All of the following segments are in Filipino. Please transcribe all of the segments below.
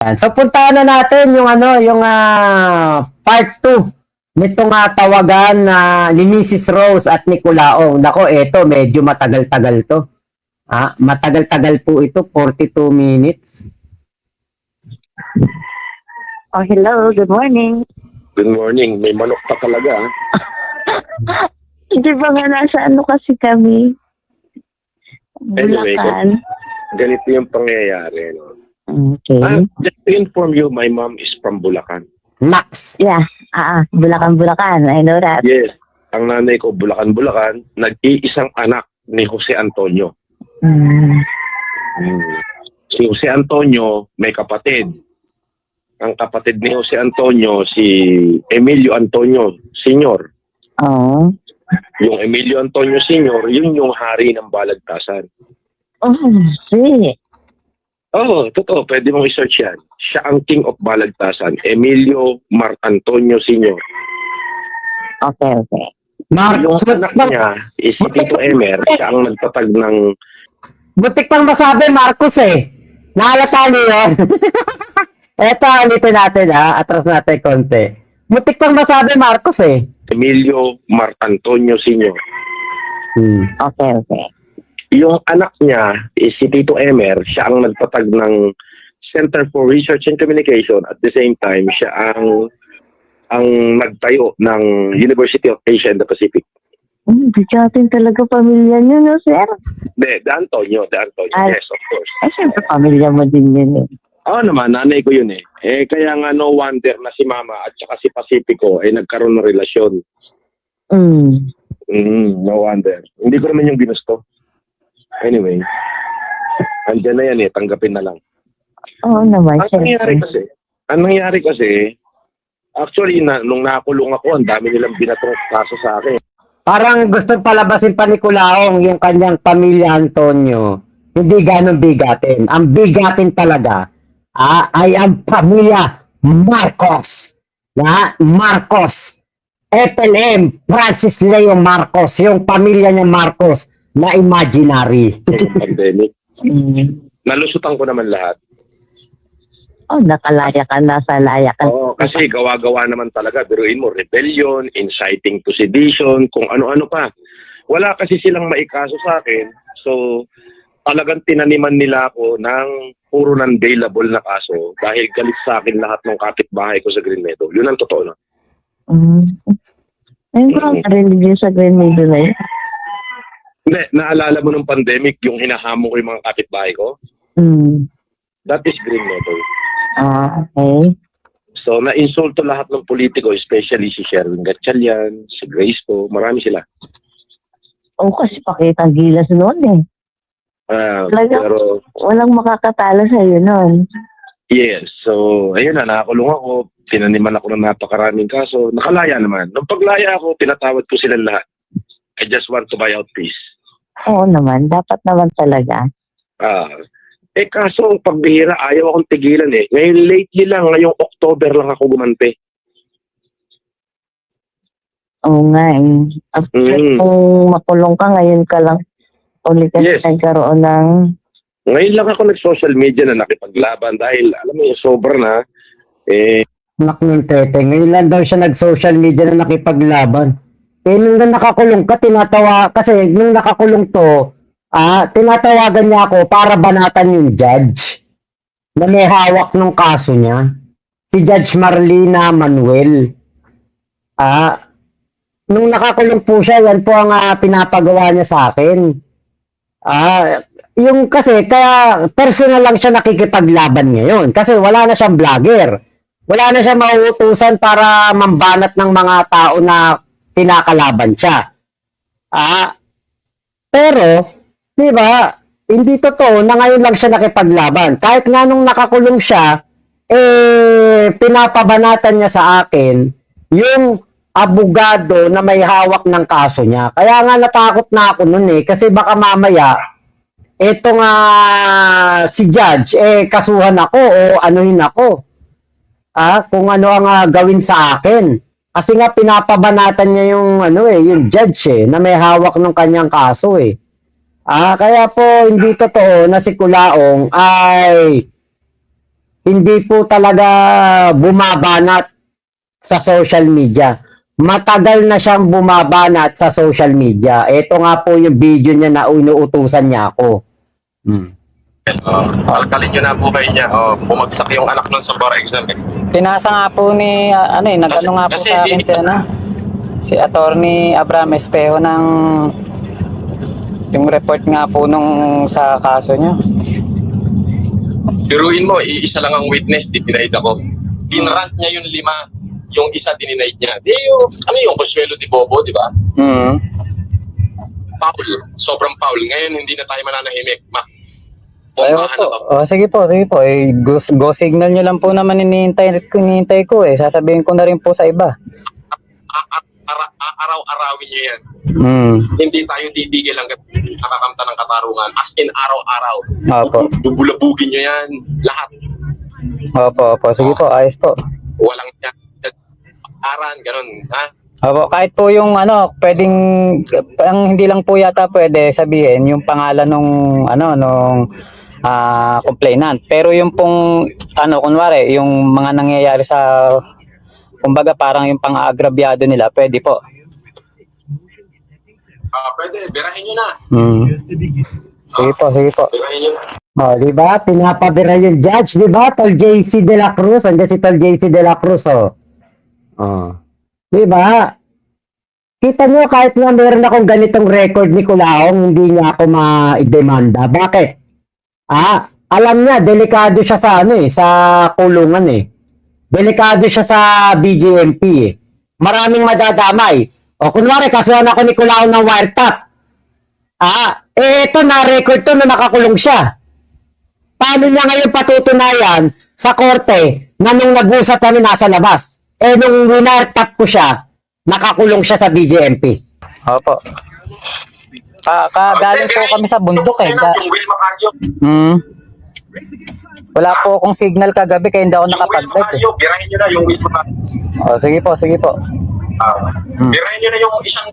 So puntahan na natin yung yung part 2 nitong tawagan ni Mrs. Rose at ni Culaong. Nako, eto medyo matagal-tagal to. Matagal-tagal po ito, 42 minutes. Oh, hello. Good morning. Good morning. May manok pa talaga. Hindi ba nga nasa kasi kami? Anyway, Bulacan. ganito yung pangyayari. No? Okay. Just to inform you, my mom is from Bulacan. Max. Yeah. Bulacan. I know that. Yes. Ang nanay ko, Bulacan. Nag-iisang anak ni Jose Antonio. Mm. Si Jose Antonio may kapatid. Ang kapatid ni Jose Antonio, si Emilio Antonio Sr. Oh. Yung Emilio Antonio Sr., yun yung hari ng Balagtasan. Oh, see. Oo, totoo. Pwede mong i-search yan. Siya ang King of Balagtasan, Emilio Marc Antonio Sr. Okay. Yung anak niya, si Tito Emer, siya ang nagtatag ng... Butik pang masabi, Marcos eh. Nahalata niyo yun. Eto, ulitin natin atras natin konti. Butik pang masabi, Marcos eh. Emilio Marc Antonio Sr. Okay. Yung anak niya, si Tito Emer, siya ang nagtatag ng Center for Research and Communication. At the same time, siya ang nagtayo ng University of Asia and the Pacific. Bigatin talaga pamilya niyo, no, sir? De Antonio. Yes, of course. Ay, siyempre pamilya mo din yun eh. Oo naman, nanay ko yun eh. Kaya nga no wonder na si Mama at saka si Pacifico ay nagkaroon ng relasyon. No wonder. Hindi ko naman yung ginusto. Anyway, andyan na yan tanggapin na lang. Oo naman, Ang nangyari kasi, actually, nung nakulong ako, ang dami nilang binatong kaso sa akin. Parang gusto palabasin pa ni Culaong yung kanyang pamilya Antonio. Hindi ganun bigatin. Ang bigatin talaga ay ang pamilya Marcos. Marcos. FLM, Francis Leo Marcos. Yung pamilya niya Marcos na imaginary. Yung pandemic. Nalusutan ko naman lahat. Oh, nakalaya ka, nasa laya ka. Oo, kasi gawa-gawa naman talaga. Biruin mo, rebellion, inciting to sedition, kung ano-ano pa. Wala kasi silang maikaso sa akin. So, talagang tinaniman nila ako ng puro non-bailable na kaso dahil galit sa akin lahat ng kapitbahay ko sa Green Meadow. Yun ang totoo na. Ayun ko ang narinig yun sa Green Meadow na yun. Hindi, naalala mo nung pandemic yung hinahamon ko yung mga kapitbahay ko? That is Green Meadow. Okay. So, na-insulto lahat ng politiko, especially si Sherwin Gatchalian, si Grace po, marami sila. Oo, kasi pakitang gilas noon eh. Pero, Walang makakatalo sa'yo noon. yes. So, ayun na, nakakulong ako. Tinaniman ako ng napakaraming kaso. Nakalaya naman. Nung paglaya ako, tinatawad ko silang lahat. I just want to buy out peace. Oo naman, dapat naman talaga. Kaso, pagbihira, ayaw akong tigilan eh. Ngayon, lately lang, ngayong October lang ako gumante. Oo nga eh. After kung makulong ka, ngayon ka lang ulit kasi nagkaroon ng... Ngayon lang ako nag-social media na nakipaglaban dahil, alam mo yung sobra na, Naknong tete. Ngayon lang daw siya nag-social media na nakipaglaban. Nung nakakulong ka, kasi nung nakakulong to, tinatawagan niya ako para banatan yung judge na may hawak ng kaso niya. Si Judge Marlina Manuel. Nung nakakulong po siya, yan po ang pinapagawa niya sa akin. Yung kasi, kaya personal lang siya nakikipaglaban ngayon. Kasi wala na siyang vlogger. Wala na siya mauutusan para mambanat ng mga tao na pinakalaban siya. Pero, di ba, hindi totoo na ngayon lang siya nakipaglaban. Kahit nga nung nakakulong siya, pinapabanatan niya sa akin yung abogado na may hawak ng kaso niya. Kaya nga natakot na ako nun kasi baka mamaya, eto nga si judge, kasuhan ako o anuhin ako. Kung ano ang gawin sa akin. Kasi nga pinapabanatan niya yung yung judge na may hawak ng kanyang kaso Kaya po hindi totoo na si Culaong ay hindi po talaga bumabanat sa social media. Matagal na siyang bumabanat sa social media. Ito nga po yung video niya na inuutusan niya ako. Alkalin nyo na po kayo niya. Bumagsak yung anak nun sa bar exam. Pinasa nga po ni, nag-ano nga po kasi sa akin di- si Attorney Abraham Espejo ng yung report nga po nung sa kaso niya. Biruin mo, iisa lang ang witness, denied ako. Dinrant niya yung 5, yung isa denied niya. Di yung, yung Consuelo de Bobo, di ba? Mm. Foul, sobrang foul. Ngayon, hindi na tayo mananahimik. Ayaw Bombahan po. na to. Sige po, sige po. Go signal nyo lang po naman hinihintay ko eh. Sasabihin ko na rin po sa iba. Araw-arawin niyo yan. Mm. Hindi tayo titigil hanggang nakakamta ng katarungan. As in, araw-araw. Opo. Bubulabugin niyo yan. Lahat. Opo. Sige po, ayos po. Walang aran, ganun. Ha? Opo, kahit po yung pwedeng, ang hindi lang po yata pwede sabihin yung pangalan nung complainant. Pero yung pong kunwari, yung mga nangyayari sa kumbaga parang yung pang-aagrabyado nila, pwede po. Pwede, birahin nyo na. Sige po. Birahin nyo na. Oh, di ba? Pinapabira yung judge, di ba? Tol JC De La Cruz, andiyan si Tol JC De La Cruz, oh. Oh. Di ba? Kita nyo, kahit nga meron akong ganitong record ni Culaong, hindi niya ako ma-demanda. Bakit? Alam niya, delikado siya sa sa kulungan eh. Delikado siya sa BJMP eh. Maraming madadamay. O kunwari, kasuhan ako ni Culaong ng wiretap. Ito na-record to na nakakulong siya. Paano niya ngayon patutunayan sa korte na nung nag-usap kami nasa labas? Nung wiretap ko siya, nakakulong siya sa BJMP. Opo. Galing po kami sa bundok eh. Yung Will Macario. Wala po akong signal kagabi kaya hindi ako Yung Will nakapag-live eh. Macario, birahin nyo na yung Will Macario. Sige po. Birahin nyo na yung isang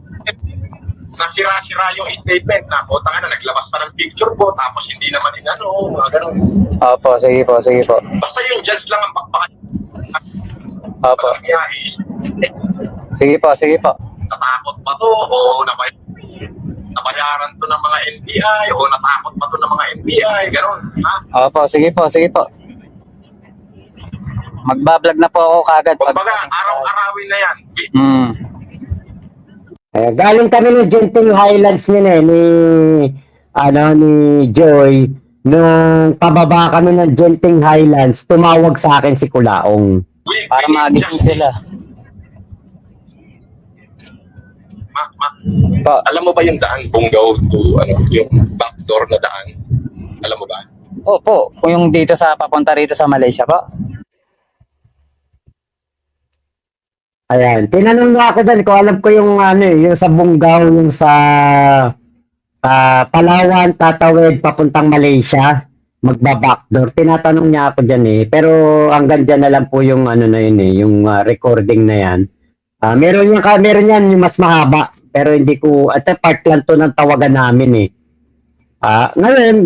nasira-sira yung statement na tanga na naglabas pa ng picture ko tapos hindi naman mga ganun. Opo, sige po. Basta yung judge lang ang bakbakan. Opo. Sige po. Natakot pa to o nabayaran to ng mga NBI o natakot pa to ng mga NBI, gano'n. Opo, sige po. Magbablog na po ako kagad. Kumbaga, araw-arawin na yan. Galing kami ng Genting Highlands niya ni Joy. Nung pababa kami ng Genting Highlands, tumawag sa akin si Culaong. Para magising sila. Po. Alam mo ba yung daan Bungaw to yung backdoor na daan? Alam mo ba? Opo, kung yung dito papunta rito sa Malaysia po. Ayan, tinanong nga ako dyan kung alam ko yung yung sa Bungaw, yung sa Palawan, tatawid papuntang Malaysia, magba-backdoor. Tinatanong niya ako dyan pero hanggang dyan na lang po yung yung recording na yan. Meron yan yung mas mahaba, pero hindi ko, at part lang to ng tawagan namin Ngayon,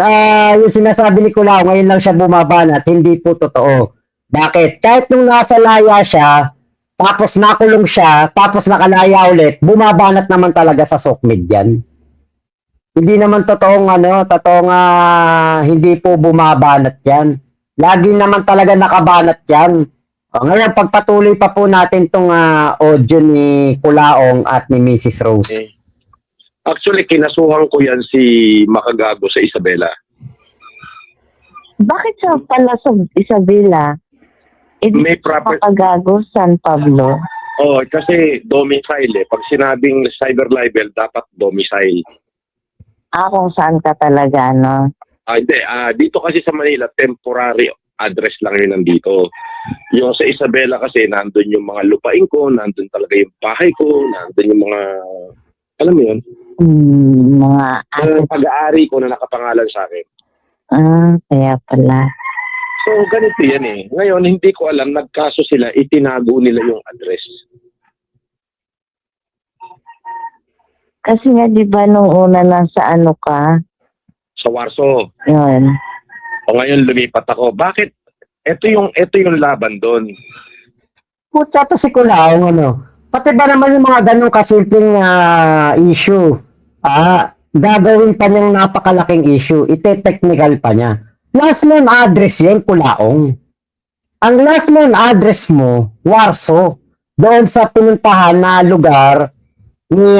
yung sinasabi ni Culaong, ngayon lang siya bumabanat, hindi po totoo. Bakit? Kahit nung nasa laya siya, tapos nakulong siya, tapos nakalaya ulit, bumabanat naman talaga sa SOCMED yan. Hindi naman totoong hindi po bumabanat yan. Lagi naman talaga nakabanat yan. Ngayon, pagpatuloy pa po natin itong audio ni Culaong at ni Mrs. Rose. Okay. Actually, kinasuhan ko yan si Makagago sa Isabela. Bakit siya pala sa Isabela? May proper... Makagago, San Pablo. Kasi domicile Pag sinabing cyber libel, dapat domicile. Kung saan ka talaga, no? Hindi. Dito kasi sa Manila, temporary address lang yun nandito. Yung sa Isabela kasi, nandun yung mga lupain ko, nandun talaga yung bahay ko, nandun yung mga, alam mo yun? Mga pag-aari ko na nakapangalan sa akin. Kaya pala. So, ganito yan Ngayon, hindi ko alam, nagkaso sila, itinago nila yung address. Kasi nga, di ba, nung una nasa ka? Sa Warsaw. Yun. O ngayon, lumipat ako. Bakit ito yung laban doon. Putya to si Kulaong, ano. Pati ba naman yung mga ganong kasimpleng issue, gagawin pa niyang napakalaking issue, ite-technical pa niya. Last known address yan, Kulaong. Ang last known address mo, Warsaw, doon sa pinuntahan na lugar ni,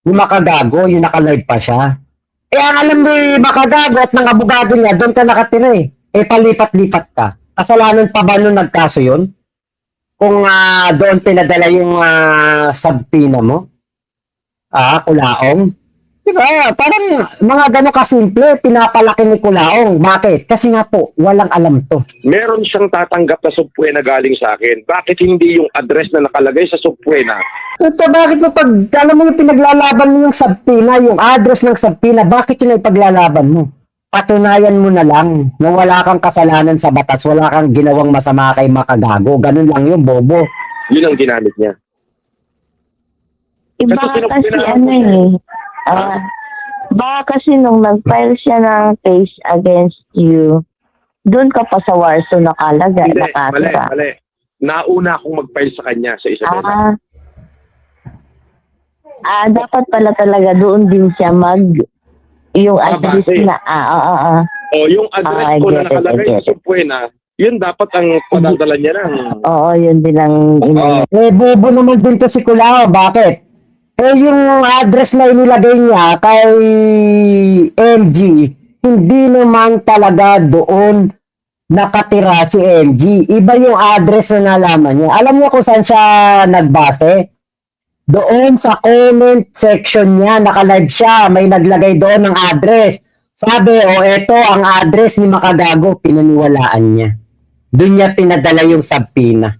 ni Makagago, yung naka-live pa siya. Eh, ang alam ni Makagago at ng abogado niya, doon ka nakatira eh. Eh, palipat-lipat ka. Kasalanan pa ba nung nagkaso yun? Kung doon pinadala yung subpoena mo? Kulaong? Diba? Parang mga gano'n kasimple, pinapalaki ni Kulaong. Bakit? Kasi nga po, walang alam to. Meron siyang tatanggap na subpoena galing sa akin. Bakit hindi yung address na nakalagay sa subpoena? Ito, bakit mo pag, alam mo yung pinaglalaban mo yung subpoena, yung address ng subpoena, bakit yun ay paglalaban mo? Patunayan mo na lang na wala kang kasalanan sa batas, wala kang ginawang masama kay Makagago. Ganun lang yung bobo. Yun ang ginamit niya. Iba Kasi kasi pinaka- ano eh. Baka kasi nung nag-file siya ng case against you, doon ka pa sa Warsaw nakalagay, Hindi, nakatira. mali. Nauna akong mag-file sa kanya sa Isabela. Dapat pala talaga doon din siya yung address base. na, O yung address ko na nakalagay sa subpoena, yun dapat ang padadala niya lang. Oo, yun din ang Eh, bobo naman din to si Kulao. Bakit? Eh, yung address na inilagay niya kay MG, hindi naman talaga doon nakatira si MG. Iba yung address na nalaman niya. Alam niyo kung saan siya nagbase? Doon sa comment section niya, naka-live siya. May naglagay doon ng address. Sabi, eto ang address ni Makagago. Pinaniwalaan niya. Doon niya pinadala yung subpoena.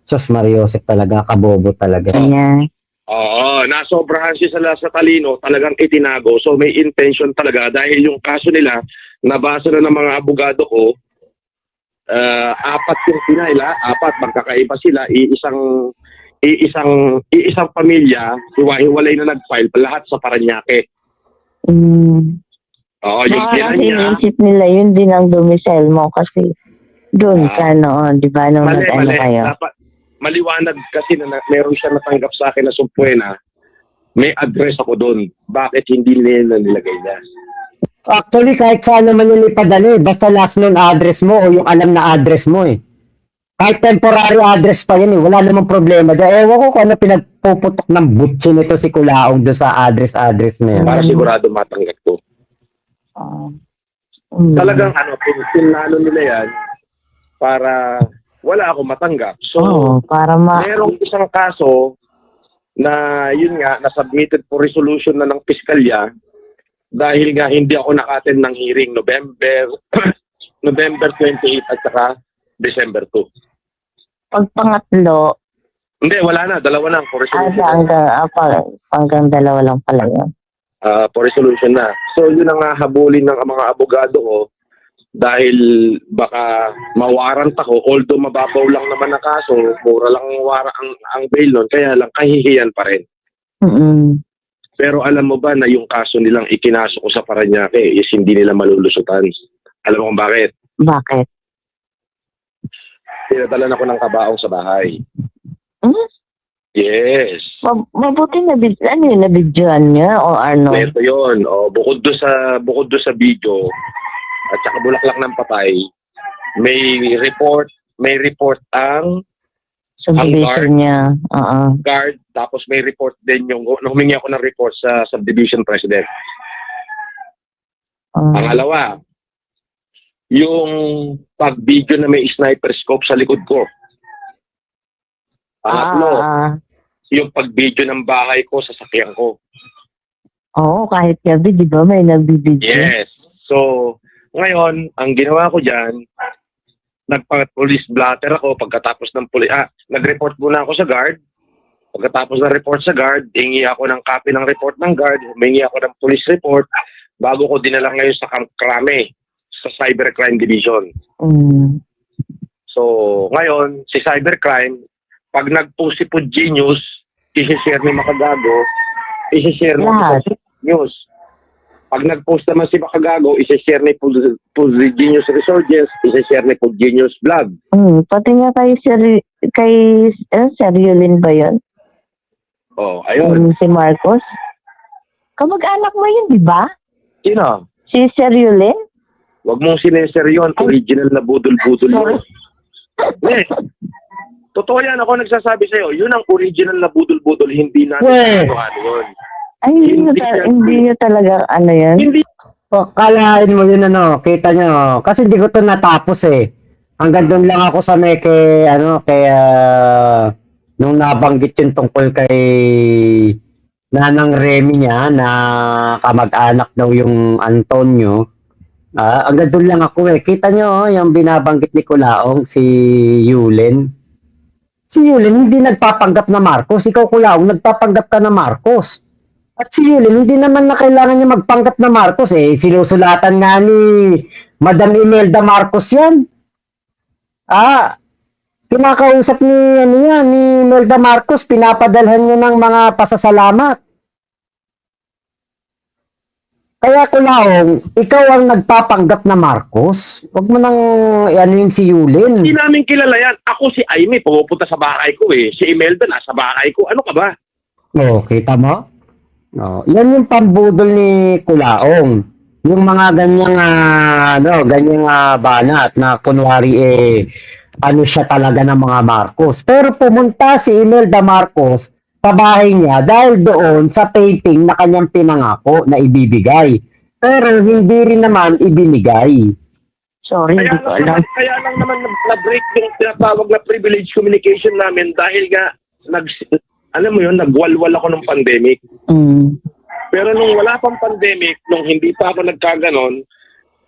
Diyos Mariosep talaga, kabobo talaga. Kanya. Oo, nasobrahan siya sa talino, talagang itinago. So may intention talaga dahil yung kaso nila, nabasa na ng mga abogado ko, apat yung pinila, magkakaiba sila, iisang pamilya, hiwa-hiwalay na nag-file, lahat sa Parañaque. Oo, yung Baka tinan kasi niya. inisip nila yun din ang domicile mo kasi doon ka noon, di ba? Nung Mali. kayo. Dapat maliwanag kasi na meron siya natanggap sa akin na subpoena, may address ako doon. Bakit hindi nila nilagay niya? Actually, kahit saan naman yung ipadali, basta last known address mo o yung alam na address mo eh. Kahit temporary address pa yun eh, wala namang problema. Ewan ko kung ano pinagpuputok ng butsi nito si Kulaong doon sa address na yan. Para sigurado matanggap ko. Talagang pinlano nila yan para wala ako matanggap. So, para merong isang kaso na yun nga, na-submitted for resolution na ng piskalya dahil nga hindi ako naka-attend ng hearing November 28 at saka December 2. Pag pangatlo, Hindi, wala na. Dalawa na for resolution. hanggang dalawa lang pala yun. For resolution na. So, yun ang habulin ng mga abogado ko dahil baka mawarant ako, although mababaw lang naman na kaso, mura lang ang bail nun, kaya lang kahihiyan pa rin. Pero alam mo ba na yung kaso nilang ikinaso ko sa Parañaque is hindi nila malulusutan? Alam mo kung bakit? Bakit? Pinadalan ako ng kabaong sa bahay. Yes. Mabuti na nabidyoan niya o ano? Ito yun. Bukod do sa video at saka bulaklak ng patay, may report ang Subdivision niya. guard, tapos may report din humingi ako ng report sa subdivision president. Pangalawa, yung pag-video na may sniper scope sa likod ko. Pangatlo, yung pag-video ng bahay ko sa sakyan ko. Oo, kahit gabi, di ba, may nagbibidyo? Yes. So, ngayon, ang ginawa ko dyan, nagpa-police blatter ako pagkatapos ng nag-report muna ako sa guard. Pagkatapos ng report sa guard, hingi ako ng copy ng report ng guard, humingi ako ng police report bago ko dinala ngayon sa Camp Crame, sa Cybercrime Division. So, ngayon, si Cybercrime, pag nag-post si Food Genius, isi-share ni Makagago, isi-share mo sa news. Pag nag-post naman si Makagago, isa-share ni Pud Genius Resources, isa-share ni Pud Genius Vlog. Pati nga Sir Yulin ba yun? Oh, ayun. Si Marcos? Kamag-anak mo yun, di ba? Sino? Si Sir Yulin? Huwag mong sineseryon, original na budol-budol mo. Eh, totoo yan, ako nagsasabi sa'yo, yun ang original na budol-budol, hindi natin Weh. ano yun. Ay, hindi nyo talaga ano yun? Hindi. O, kalahin mo yun ano, kita nyo. Kasi hindi ko to natapos eh. Hanggang doon lang ako sa may kay, nung nabanggit yung tungkol kay Nanang Remy niya na kamag-anak daw yung Antonio. Hanggang doon lang ako eh. Kita nyo, yung binabanggit ni Kulaong, si Yulin. Si Yulin hindi nagpapanggap na Marcos. Ikaw Kulaong, nagpapanggap ka na Marcos. At si Yulin, hindi naman na kailangan niya magpanggap na Marcos eh. Sinusulatan nga ni Madam Imelda Marcos yan. Kinakausap ni Imelda Marcos, pinapadalhan niya ng mga pasasalamat. Kaya Kulaong, ikaw ang nagpapanggap na Marcos. Huwag mo nang ano si Yulin. Hindi namin kilala yan. Ako si Aimee, pumupunta sa bahay ko eh. Si Imelda nasa bahay ko. Ano ka ba? Kita mo? Yan yung pambudol ni Kulaong. Yung mga ganyang banat na kunwari ano siya talaga ng mga Marcos. Pero pumunta si Imelda Marcos sa bahay niya dahil doon sa taping na kanyang pinangako na ibibigay. Pero hindi rin naman ibinigay. Sorry, hindi ko alam. Kaya lang naman na-break yung tinatawag na privilege communication namin dahil nga alam mo yun, nagwalwal ako ng pandemic. Pero nung wala pang pandemic, nung hindi pa ako nagkaganon,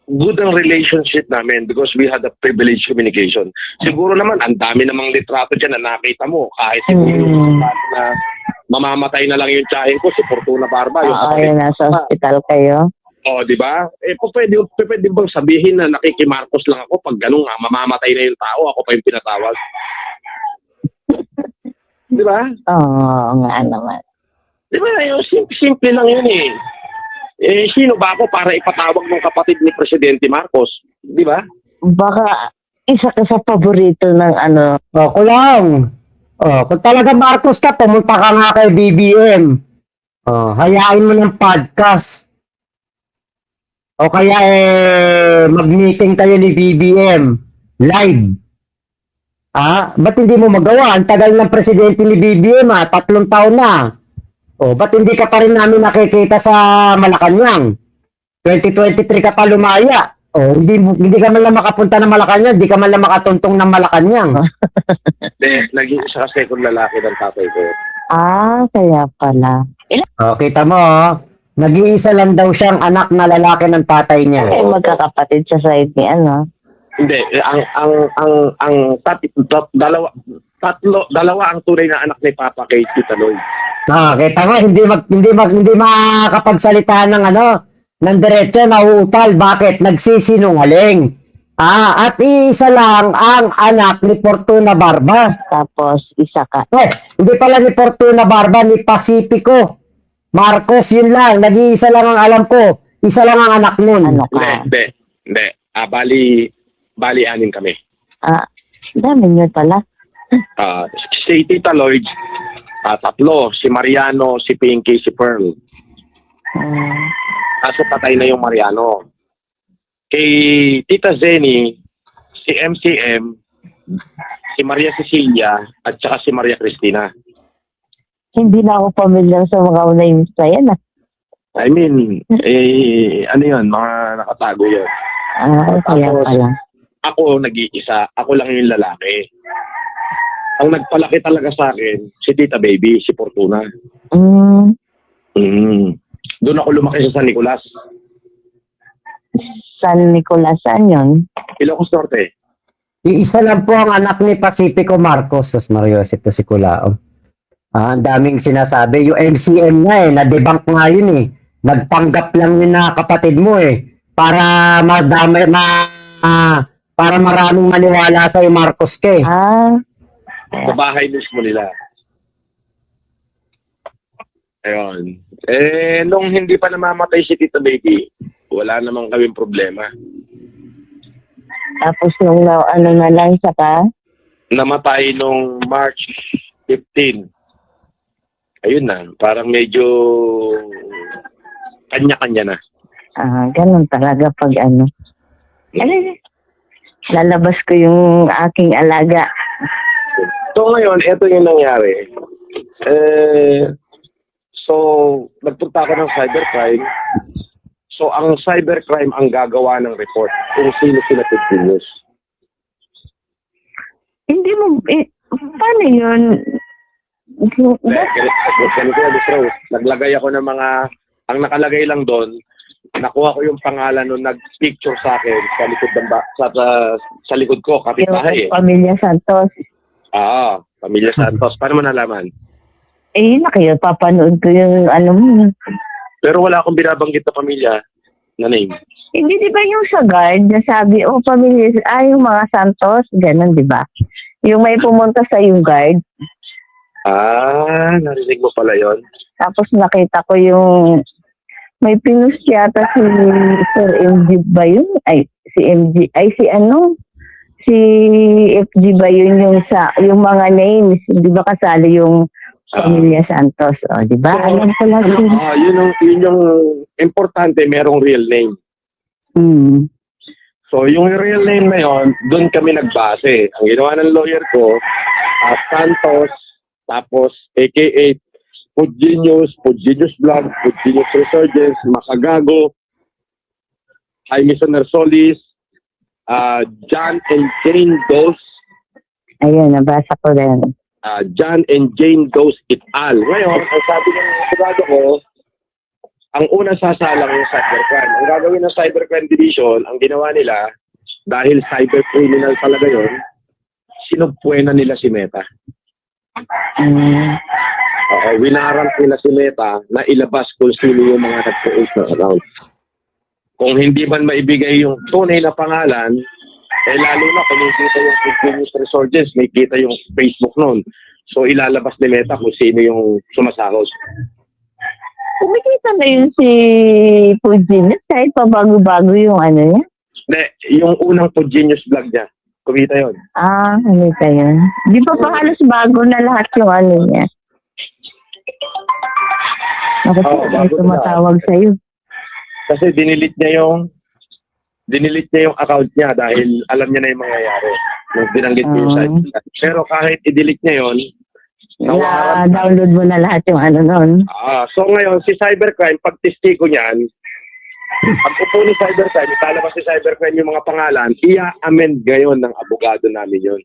good ang relationship namin because we had a privilege communication. Siguro naman, ang dami namang litrato dyan na nakita mo. Kahit siguro na mamamatay na lang yung tiyahin ko, si Fortuna Barba. Yun, nasa hospital kayo. Di ba? Pwede bang sabihin na nakikimarcos lang ako pag ganun nga, mamamatay na yung tao, ako pa yung pinatawag. Di ba? Oo, nga naman. Di ba? Simple lang yun eh. Sino ba ako para ipatawag ng kapatid ni Presidente Marcos? Di ba? Baka isa ka sa paborito ng ano. Kulang. Kung talaga Marcos ka, pumunta ka nga kay BBM. Hayain mo ng podcast. O kaya mag-meeting kayo ni BBM. Live. Ba't hindi mo magawa? Ang tagal ng presidente ni BBM 3 taon na. Ba't hindi ka pa rin namin nakikita sa Malacanang? 2023 ka pa lumaya. Hindi ka man lang makapunta ng Malacanang, hindi ka man lang makatuntong ng Malacanang. Nag-iisa kasi kung lalaki ng tatay ko. Kaya pala. Kita mo, nag-iisa lang daw siyang anak na lalaki ng tatay niya. Magkakapatid sa side ni ano. Hindi, dalawa ang tunay na anak ni Papa kay Tita Lloyd. Kita mo, hindi makakapagsalita ng ng diretso na uutal. Bakit? Nagsisinungaling. At isa lang ang anak ni Fortuna Barba. Tapos isa ka. Hindi pala ni Fortuna Barba, ni Pacifico Marcos, yun lang. Nag-iisa lang ang alam ko. Isa lang ang anak nun. Ano ka? Hindi. Bali 6 kami. Dami nyo pala. Si Tita Lloyd, 3. Si Mariano, si Pinky, si Pearl. Kaso patay na yung Mariano. Kay Tita Zenny, si MCM, si Maria Cecilia, at saka si Maria Cristina. Hindi na ako pamilyar sa mga names na yan. I mean, ano yun, mga nakatago yun. Kaya pala. Ako nag-iisa, ako lang yung lalaki. Ang nagpalaki talaga sa akin, si Tita Baby, si Fortuna. Doon ako lumaki sa San Nicolas. San Nicolas, saan yun? Ilocos Norte. Isa lang po ang anak ni Pacifico Marcos. Sus Mariosip to si Kulao. Ang daming sinasabi. Yung MCM nga na-debunk nga yun Nagpanggap lang yun na kapatid mo para para maraming maniwala sa Marcos ka Sa bahay mismo nila. Ayun. Nung hindi pa namamatay si Tita Becky, wala namang kaming problema. Tapos nung ano na lang saka, Namatay nung March 15. Ayun na, parang medyo kanya-kanya na. ganun talaga pag ano. Ano, lalabas ko yung aking alaga. So ngayon, ito yung nangyari. So, nagpunta ako ng cybercrime. So, ang cybercrime ang gagawa ng report kung sino sila continuous. Hindi mo, paano yun? Naglagay ako ng mga, ang nakalagay lang doon, nakuha ko yung pangalan nung nag-picture sa akin sa likod ng sa likod ko, kapitbahay Yung Pamilya Santos. Pamilya Santos. Paano mo nalaman? Yun na kayo, papanood ko yung ano mo. Pero wala akong binabanggit na pamilya na name. Hindi, di ba yung sa guard, nasabi, pamilya, yung mga Santos, ganun, di ba? Yung may pumunta sa yung guard, Narinig mo pala yon. tapos nakita ko yung, may pinus yata si Sir MG ba yun? Si FG ba yun yung mga names, di ba kasali yung Pamilya Santos, di ba? Alam ko lang yun. Yun yung importante, merong real name. So, yung real name na yon, doon kami nagbase. Ang ginawa ng lawyer ko, Santos, tapos aka Pudgenius Vlog, Pudgenius Resurgence, Makagago, Jaime Solis, John and Jane Dos, Ayun, nabasa ko rin. John and Jane Dos et al. Ngayon, ang sabi ng abogado ko, ang unang sasalang yung cybercrime. Ang gagawin ng cybercrime division, ang ginawa nila, dahil cybercriminal talaga yun, sinubpuena nila si Meta. Winarant nila si Meta na ilabas kung sino yung mga nag-create ng account. Kung hindi man maibigay yung tunay na pangalan, lalo na kung nakikita yung Continuous Resurgence, nakikita yung Facebook nun. So, ilalabas ni Meta kung sino yung sumasahod. Kumikita na yun si Pudgenius kahit pa bago-bago yung ano niya? Hindi, yung unang Pudgenius vlog niya, kumita yun. Kumita yun. Di ba pa halos bago na lahat yung ano niya? Bago May na tumatawag sa'yo. Kasi dinilit niya yung account niya dahil alam niya na yung mangyayari. Nung binanggit ko yung site. Pero kahit i-delete niya yun, Na-download mo na lahat yung ano nun. So ngayon, si cybercrime, pag testigo niyan, pag upo ni cybercrime, italabas si cybercrime yung mga pangalan, i-amend ngayon ng abogado namin yun.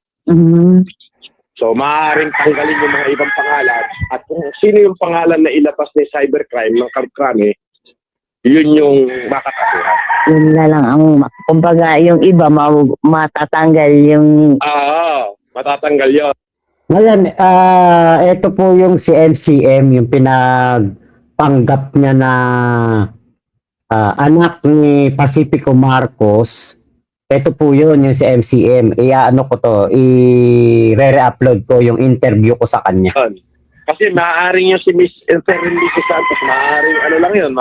So, maaaring tanggalin yung mga ibang pangalan at kung sino yung pangalan na ilabas ni cybercrime ng krame, yun yung makakasuhan. Yun na lang ang, kumbaga, yung iba matatanggal yung... Matatanggal yun. Ngayon, ito po yung si MCM, yung pinagpanggap niya na anak ni Pacifico Marcos. Ito po yun, yung si MCM. Ano ko to, i-re-upload ko yung interview ko sa kanya. Kasi maaaring yung si Miss Enrique Santos, maaaring ano lang yun,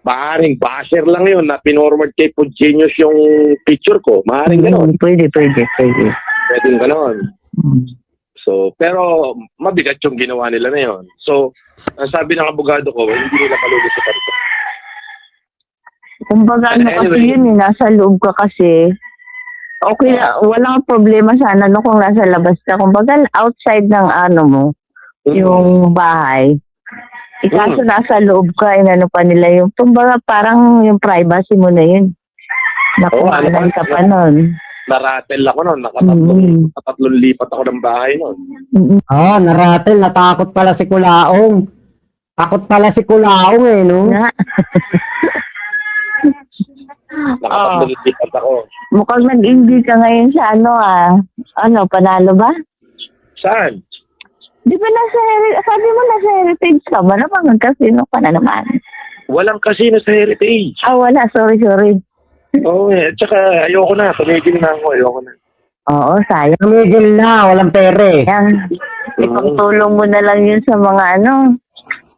maaaring basher lang yun na pinorward kay Pudgenius yung picture ko. Maaaring gano'n. Pwede. Pwedeng gano'n. So, pero mabigat yung ginawa nila na yun. So, ang sabi ng abogado ko, hindi nila palulusutan ito. Kumbaga, kasi yun nasa loob ka kasi, okay na, walang problema sana kung nasa labas ka. Kumbaga, outside ng ano mo, yung bahay. Ikaso nasa loob ka, inano pa nila yung, kumbaga, parang yung privacy mo na yun. Nakuhanan ka pa nun. Naratel ako nun, nakatatlong lipat ako ng bahay nun. Naratel, natakot pala si Kulaong. Takot pala si Kulaong no? Nakatatlong lipat ako. Mukhang nag-hindi ka ngayon sa panalo ba? Saan? Di ba sabi mo nasa Heritage ka, malamang kasino ka na naman. Walang casino sa Heritage. Wala, sorry. At saka ayoko na, tumigil na ako, ayoko na. Oo, sayang. Tumigil na, walang pere. Ipagtulong mo na lang yun sa mga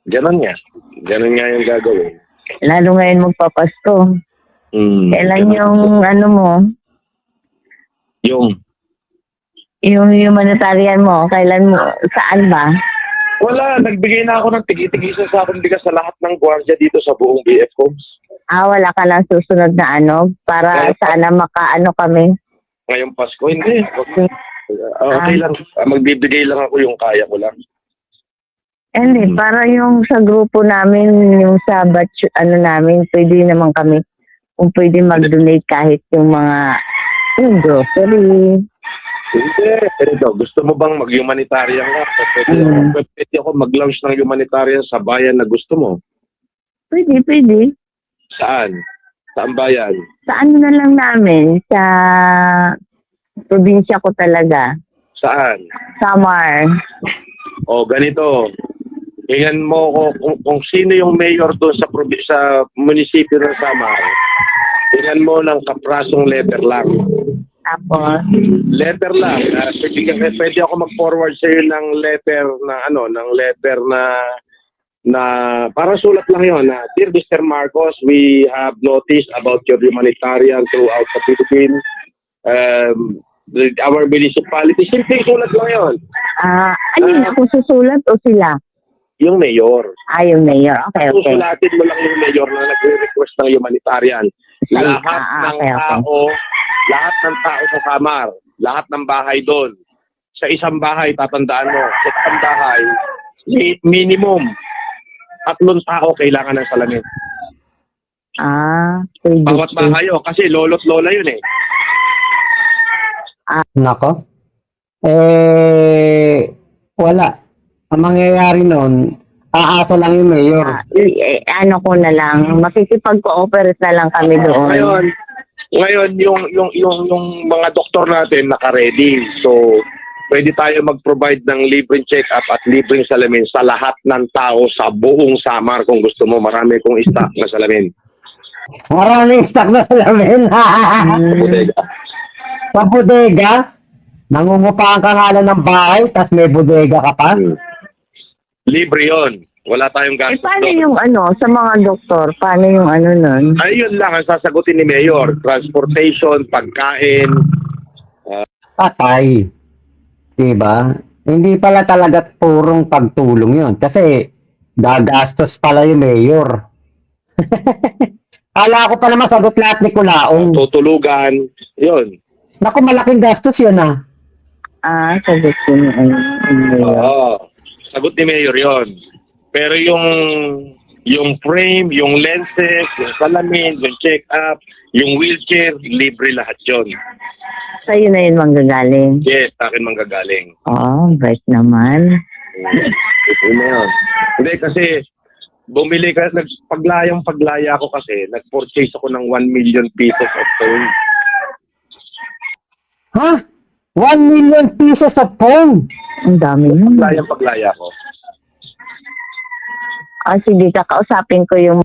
Ganon nga. Ganon nga yung gagawin. Lalo ngayon magpapasko. Kailan yung ano mo, Yung, yung humanitarian mo, kailan mo, saan ba? wala, nagbigay na ako ng tigi-tigi sa akong bigas sa lahat ng gwardiya dito sa buong BF Homes. Wala ka lang susunod na ano, para sana makaano kami. Ngayong Pasko, hindi. Okay lang. Magbibigay lang ako yung kaya ko lang. Hindi, para yung sa grupo namin, yung sa batch, ano namin, pwede naman kami, kung pwede mag-donate kahit yung mga, yung grocery. Hindi. Pero gusto mo bang mag-humanitarian ka? Pwede ako mag-launch ng humanitarian sa bayan na gusto mo. Pwede. Saan? Saan bayan? Sa ano na lang namin, sa probinsya ko talaga. Saan? Samar. O ganito. Tingnan mo kung sino yung mayor doon sa munisipyo ng Samar. Tingnan mo ng kaprasong letter lang. Tapos, Letter lang. Pwede ako mag-forward sa iyo ng letter na para sulat lang yon na Dear Mr. Marcos, we have noticed about your humanitarian throughout the Philippines. Our municipality, simple sulat lang yon. ako susulat o sila? Yung mayor. Yung mayor. Okay. Susulatin mo lang yung mayor na nagre-request ng humanitarian. Lahat ng tao sa Samar, lahat ng bahay doon. Sa isang bahay, tatandaan mo, sa isang bahay, minimum 3 tao kailangan ng salamin. Pwede. Bawat bahay yun, kasi lolo't lola yun eh. Nako. Wala. Ang mangyayari noon, aasa lang yung mayor. Ano ko na lang, makikipag-cooperate na lang kami doon. Ngayon yung mga doktor natin naka-ready. So, pwede tayo mag-provide ng libreng check-up at libreng salamin sa lahat ng tao sa buong Samar kung gusto mo. Marami kong stock na salamin. Maraming stock na salamin. Bodega. Sa bodega, nangungupahan ka nga lang ng bahay, tas may bodega ka pa. Libre yon. Wala tayong gastos. Paano yung sa mga doktor? Paano yung nun? Ayun lang ang sasagutin ni Mayor. Transportation, pagkain. Patay. Diba? Hindi pala talaga purong pagtulong yun. Kasi gagastos pala yung mayor. Kala ko pala masagot lahat ni Kulaong. Tutulugan. Yun. Naku, malaking gastos yun Sagot yun. Oo. Sagot ni Mayor yon. Pero yung frame, yung lenses, yung salamin, yung check-up, yung wheelchair, libre lahat yon. Sa'yo na yun manggagaling. Yes, sa akin manggagaling. Right naman. Ito na yun. Hindi kasi bumili ka, paglaya ko kasi, nag-purchase ako ng 1 million pesos of phone. Ha? 1 million pieces of phone? Ang dami yun. Paglaya ko. Sige, kakausapin ko yung...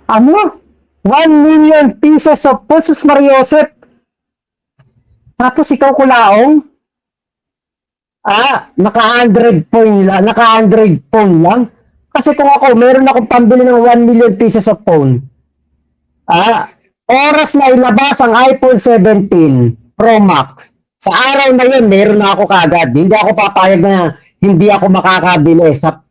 Ano? 1 million pieces of phone? Sus Mariosep? Tapos ikaw Kulaong? Naka-100 phone lang. Naka-100 phone lang? Kasi kung ako, meron akong pambili ng 1 million pieces of phone. Oras na ilabas ang iPhone 17 Pro Max. Sa araw na yun, meron na ako kagad. Hindi ako papayag na hindi ako makakabili sa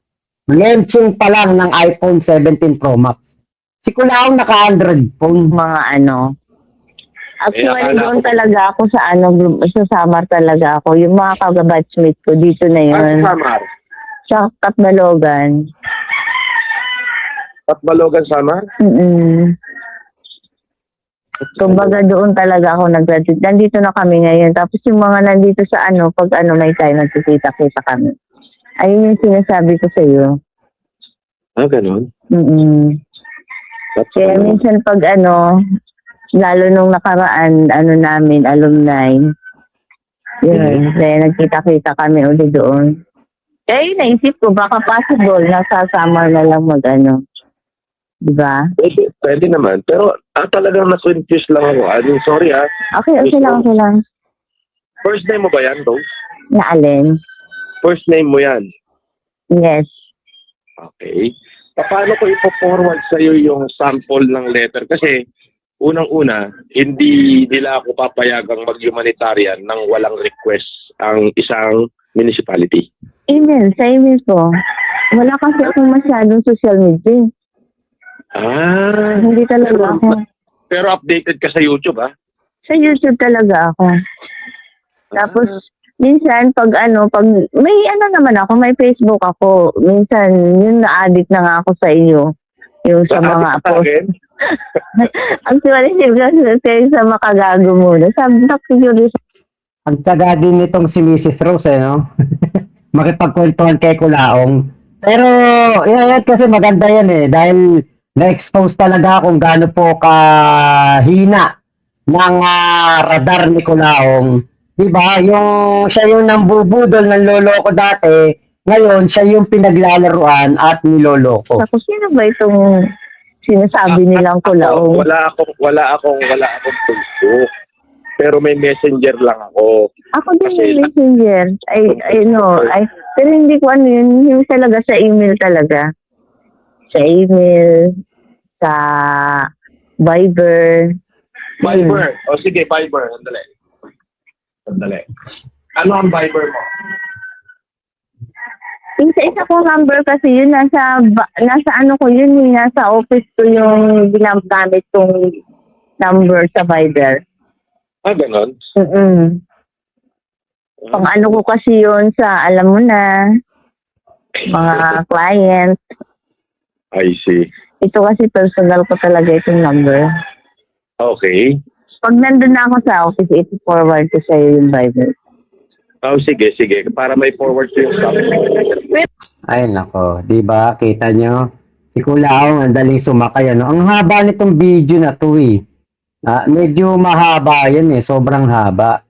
launching pa lang ng iPhone 17 Pro Max. Si Kulaong naka-100 phone. Mga Actually, akala doon ko- talaga ako sa Samar talaga ako. Yung mga kagabatchmate ko, dito na yun. Samar? Sa Katbalogan. Patbalogan, Samar? Kumbaga doon talaga ako nag-graduate. Nandito na kami ngayon. Tapos yung mga nandito sa pag may time, nagkikita-kita kami. Ayun yung sinasabi ko sa iyo. Ganun. Kaya minsan pag lalo nung nakaraan, namin, alumni, yun, kaya nagkita-kita kami ulit doon. Kaya naisip ko, baka possible, nasasama na lang diba? Pwede naman. Pero talagang na-confuse lang ako. Sorry Okay lang. First name mo ba yan, Rose? Na alin? First name mo yan. Yes. Okay. paano ko ipo-forward sa iyo yung sample ng letter? Kasi unang-una, hindi nila ako papayagang mag-humanitarian nang walang request ang isang municipality. Email, sa email ko. Wala kasi akong masyadong social media. Ah, Hindi talaga ako. pero updated ka sa YouTube, ha? Sa YouTube talaga ako. Tapos, minsan, pag may naman ako, may Facebook ako. Minsan, yun na-addict na nga ako sa iyo. Yung sa mga Sa post. akin? Actually, kayo sa makagago muna. Sabi na curious. Ang taga din nitong si Mrs. Rose, no? Makipagkwentuhan kay Kulaong. Pero, yan kasi maganda yan eh. Dahil na-expose talaga kung gaano po kahina ng radar ni Kulaong. Diba? Siya yung nambubudol ng lolo ko dati. Ngayon, siya yung pinaglalaruan at niloloko. Ako, sino ba itong sinasabi nilang kulaong? Wala akong Facebook. Pero may messenger lang ako. Ako din yung messenger. Pero hindi ko yung talaga sa email talaga. Sa email, sa Viber. Viber. O sige, Viber. Sandali. Ano ang Viber mo? Yung sa isa kong number kasi yun, nasa office ko yung ginagamit kong number sa Viber. Ganon. Pang ano ko kasi yun sa, alam mo na, mga client. I see. Ito kasi personal ko talaga itong number. Okay. Pag nandun na ako sa office, ito-forward ko sa'yo yung Viber. Oh, sige. Para may forward ko yung topic. Ay nako, 'di ba? Kita nyo? Si Kulaong ang daling sumakay ano. Ang haba nitong video na 'to eh. Medyo mahaba 'yan eh, sobrang haba.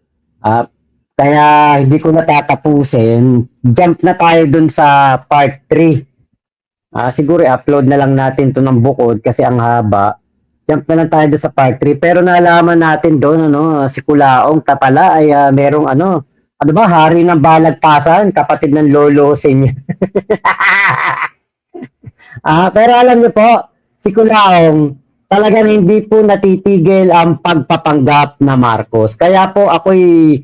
Kaya hindi ko natatapusin. Jump na tayo dun sa part 3. Siguro i-upload na lang natin 'to ng bukod kasi ang haba. Jump na lang tayo dun sa part 3. Pero nalaman natin doon si Kulaong pala ay merong hari ng balagtasan, kapatid ng lolo niya. Pero alam niyo po, si Kulaong, talagang hindi po natitigil ang pagpapanggap na Marcos. Kaya po ako'y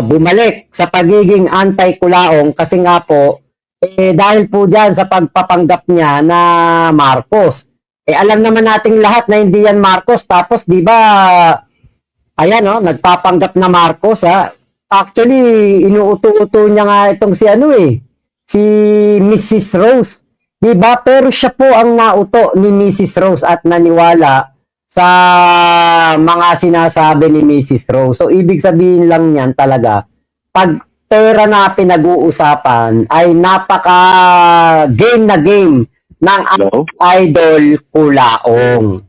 bumalik sa pagiging anti-Kulaong kasi nga po, dahil po dyan sa pagpapanggap niya na Marcos. Alam naman nating lahat na hindi yan Marcos. Tapos, di ba, nagpapanggap na Marcos, Actually, inuuto-uto niya nga itong si Mrs. Rose. Diba? Pero siya po ang nauto ni Mrs. Rose at naniwala sa mga sinasabi ni Mrs. Rose. So, ibig sabihin lang yan talaga, pag pera na pinag-uusapan ay napaka-game na game ng Hello? idol Kulaong.